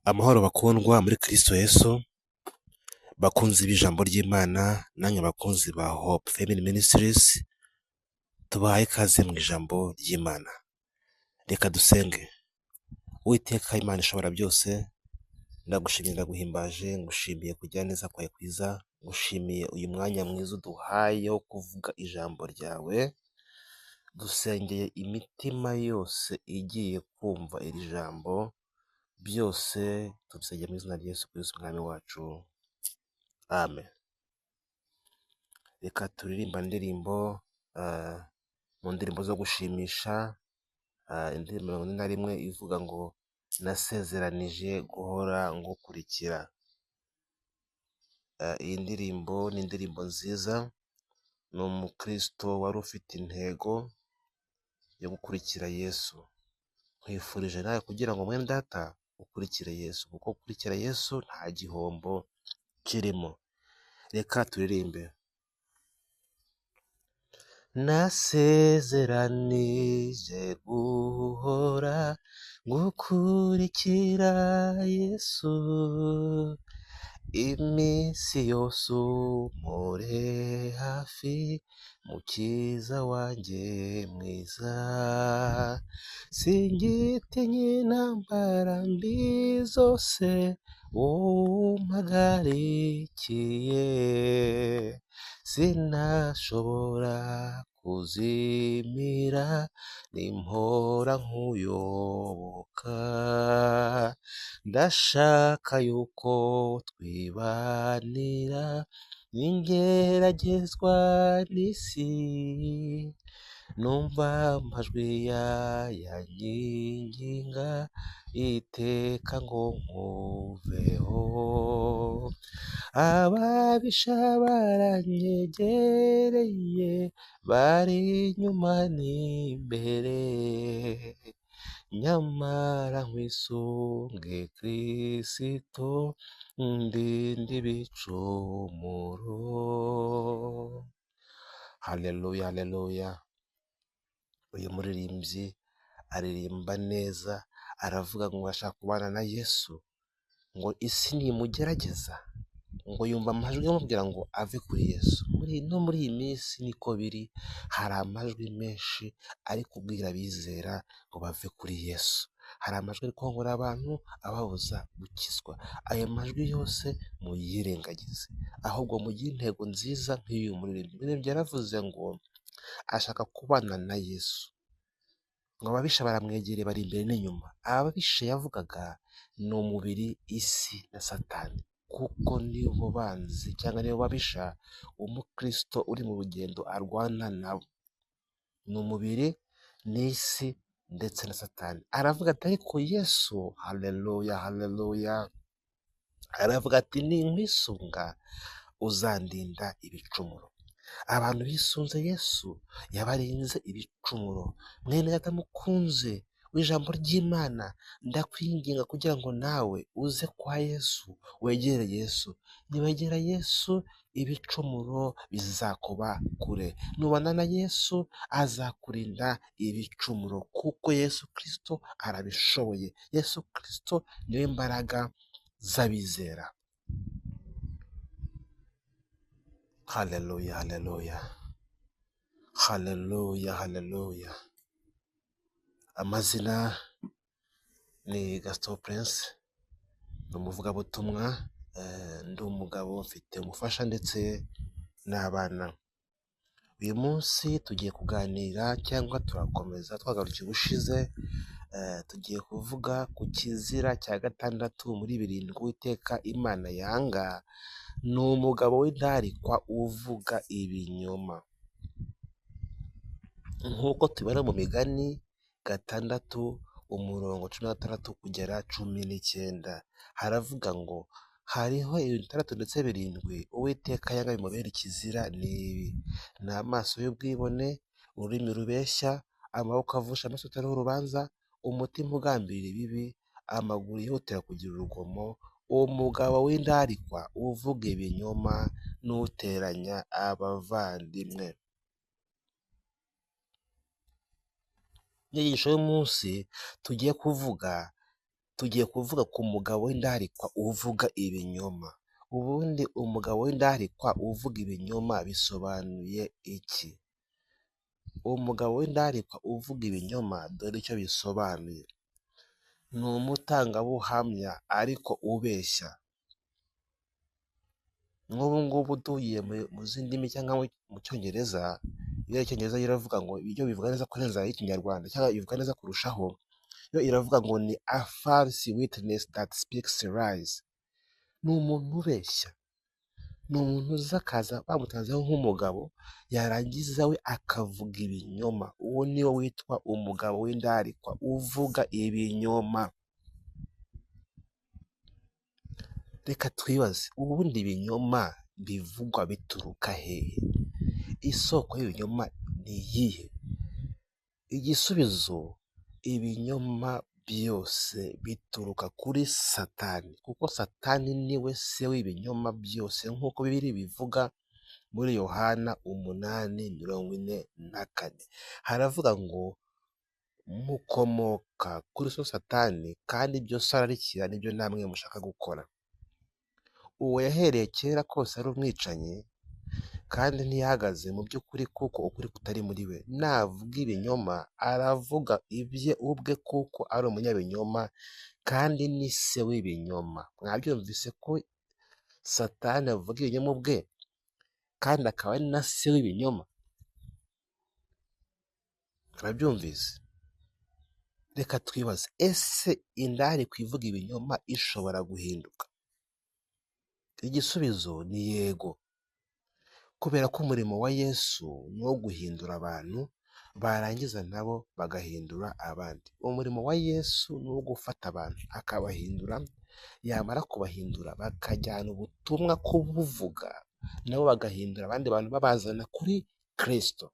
Amahoro bakundwa muri Kristo Yesu, bakunzi b'ijambo ry'Imana, namwe bakunzi ba Hope Family Ministries, tubahaye ikaze mu ijambo ry'Imana. Reka dusenge. Uwiteka Imana ishobora byose, ndagushimiye ndaguhimbaje, ngushimiye kugira neza kwawe kwiza, ngushimiye uyu mwanya mwiza uduhaye wo kuvuga ijambo ryawe. Dusengeye imitima yose igiye kumva iri jambo, byose tubisengeye mu izina rya Yesu Kristo umwami wacu. Amen. Reka turirimba indirimbo mu ndirimbo zo gushimisha, indirimbo 41 ivuga ngo nasezeranije guhora ngukurikira. Iyi ndirimbo ni indirimbo nziza, ni umukristo wari ufite intego yo gukurikira Yesu. Nkwifurije nawe kugira ngo mwene data ukurikire Yesu, kuko gukurikira Yesu nta gihombo kirimo. Reka turirimbe. Nasezeranije guhora ngukurikira Yesu, iminsi yose umpore hafi, mukiza wanjye mwiza. Singitinya intambara mbi zose umpagarikiye, sinashobora kuzimira nimpora nkuyoboka. Ndashaka yuko twibanira n'ingeragezwa n'isi, numva amajwi yanyinginga iteka ngo nkuveho. Ababisha baranyegereye, bari inyuma n'imbere, nyamara nkwisunge Kristo, ndinde ibicumuro. Haleluya, haleluya. Uyu muririmbyi aririmba neza, aravuga ngo ashaka kubana na Yesu, ngo isi nimugerageza, ngo yumva amajwi amubwira ngo ave kuri Yesu. Muri iyi minsi niko biri, hari amajwi menshi ari kubwira abizera ngo bave kuri Yesu. Hari amajwi ari kongora abantu ababuza gukizwa. Ayo majwi yose muyirengagize, ahubwo mugire intego nziza nk'iyu muririmbyi yaravuze ngo ashaka kubana na Yesu, ngo ababisha baramwegereye bari imbere n'inyuma. Ababisha yavugaga ni umubiri, isi na Satani, kuko nibo banzi cyangwa nibo babisha umukristo uri mu rugendo arwana nabo. Ni umubiri, n'isi ndetse na Satani. Aravuga ati ariko Yesu, haleluya, haleluya, aravuga ati ninkwisunga uzandinda ibicumuro. Abantu bisunze Yesu yabarinze ibicumuro. Mwene data mukunze w'ijambo ry'Imana, ndakwinginga kugira ngo nawe uze kwa Yesu, wegere Yesu. Niwegera Yesu, ibicumuro bizakuba kure. Nubana na Yesu, azakurinda ibicumuro, kuko Yesu Kristo arabishoboye. Yesu Kristo niwe mbaraga z'abizera. Haleluya, haleluya, haleluya, haleluya. Amazina ni Gaston Prince, ni umuvugabutumwa, ndi umugabo, mfite umufasha ndetse n'abana. Uyu munsi tugiye kuganira cyangwa turakomeza twagarukiye ubushize, tugiye kuvuga ku kizira cya 6 muri 7 Uwiteka Imana yanga. Ni umugabo w'intarikwa uvuga ibinyoma, nk'uko tubibona mu Migani 6:16 kugera 19. Haravuga ngo hariho ibintu 6 ndetse 7 Uwiteka yanga bimubera ikizira n'ibi: ni amaso y'ubwibone, ururimi rubeshya, amaboko avusha amaso atariho urubanza, umutima ugambirira ibibi, amaguru yihutira kugira urugomo, umugabo w'indarikwa uvuga ibinyoma, n'uteranya abavandimwe. Inyigisho y'umunsi tugiye kuvuga tugiye kuvuga ku mugabo w'indarikwa uvuga ibinyoma. Ubundi umugabo w'indarikwa uvuga ibinyoma bisobanuye iki? Umugabo w'indarikwa uvuga ibinyoma dore icyo bisobanuye: ni umutangabuhamya ariko ubeshya. Nk'ubu ngubu tugiye mu zindi ndimi cyangwa mu cyongereza, iyo ari icyongereza iravuga ngo ibyo bivuga neza kurenza ikinyarwanda cyangwa bivuga neza kurushaho, yo iravuga ngo ni a false witness that speaks lies. Ni umuntu ubeshya, ni umuntu uza akaza bamutanzeho nk'umugabo, yarangiza we akavuga ibinyoma. Uwo niwe witwa umugabo w'indarikwa uvuga ibinyoma. Reka twibaze, ubundi ibinyoma bivugwa bituruka hehe? Isoko y'ibinyoma ni iyihe? Igisubizo: ibinyoma byose bituruka kuri Satani, kuko Satani niwe se w'ibinyoma byose, nk'uko Bibiliya bivuga muri Yohana 8:44. Haravuga ngo mukomoka kuri so Satani, kandi ibyo so ararikira nibyo namwe mushaka gukora. Uwo yahereye kera kose ari umwicanyi, kandi ntiyahagaze mu by'ukuri kuko ukuri kutari muri we. Navuga ibinyoma aravuga ibye ubwe kuko ari umunyabinyoma kandi ni se w'ibinyoma. Mwabyumvise ko Satani avuga ibinyoma ubwe kandi akaba ari na se w'ibinyoma? Mwabyumvise? Reka twibaze, ese indarikwa ivuga ibinyoma ishobora guhinduka? Igisubizo ni yego, kubera ko umurimo wa Yesu ni uwo guhindura abantu, barangiza nabo bagahindura abandi. Umurimo wa Yesu ni uwo gufata abantu akabahindura, yamara kubahindura bakajyana ubutumwa kubuvuga, nabo bagahindura abandi bantu babazana kuri Kristo.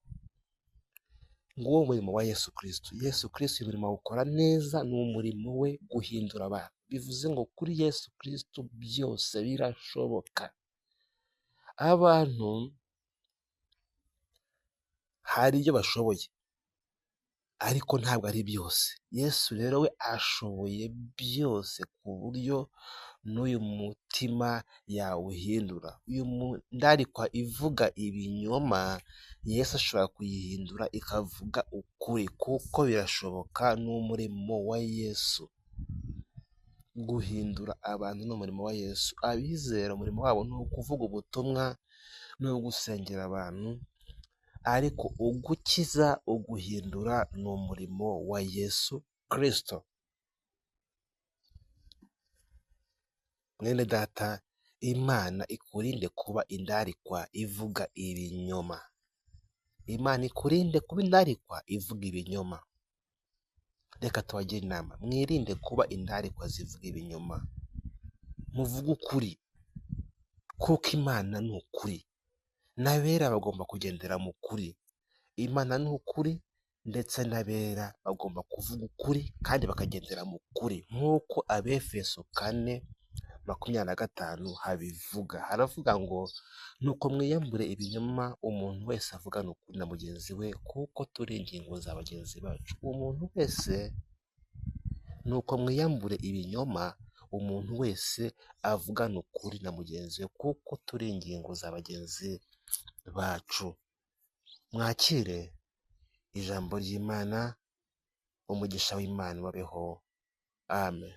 Nguwo umurimo wa Yesu Kristo. Yesu Kristo umurimo awukora neza, ni umurimo we guhindura abantu. Bivuze ngo kuri Yesu Kristo byose birashoboka. Abantu hari ibyo bashoboye, ariko ntabwo ari byose. Yesu rero we ashoboye byose, ku buryo n'uyu mutima yawuhindura. Uyu ndarikwa ivuga ibinyoma, Yesu ashobora kuyihindura ikavuga ukuri, kuko birashoboka. Ni umurimo wa Yesu. Guhindura abantu ni umurimo wa Yesu. Abizera umurimo wabo ni ukuvuga ubutumwa, ni ugusengera abantu, ariko ugukiza, uguhindura ni umurimo wa Yesu Kristo. Mwene data, Imana ikurinde kuba indarikwa ivuga ibinyoma. Imana ikurinde kuba indarikwa ivuga ibinyoma. Reka tubagire inama, mwirinde kuba indarikwa zivuga ibinyoma, muvuge ukuri, kuko Imana ni ukuri, n'abera bagomba kugendera mu kuri. Imana ni ukuri, ndetse n'abera bagomba kuvuga ukuri kandi bakagendera mu kuri, nk'uko Abefeso 4:25 habivuga. Haravuga ngo nuko mwiyambure ibinyoma, umuntu wese avugana ukuri na mugenzi we, kuko turi ingingo za bagenzi bacu. Umuntu wese, nuko mwiyambure ibinyoma, umuntu wese avugana ukuri na mugenzi we, kuko turi ingingo za bagenzi bacu. Mwakire ijambo ry'Imana, umugisha w'Imana babeho. Amen.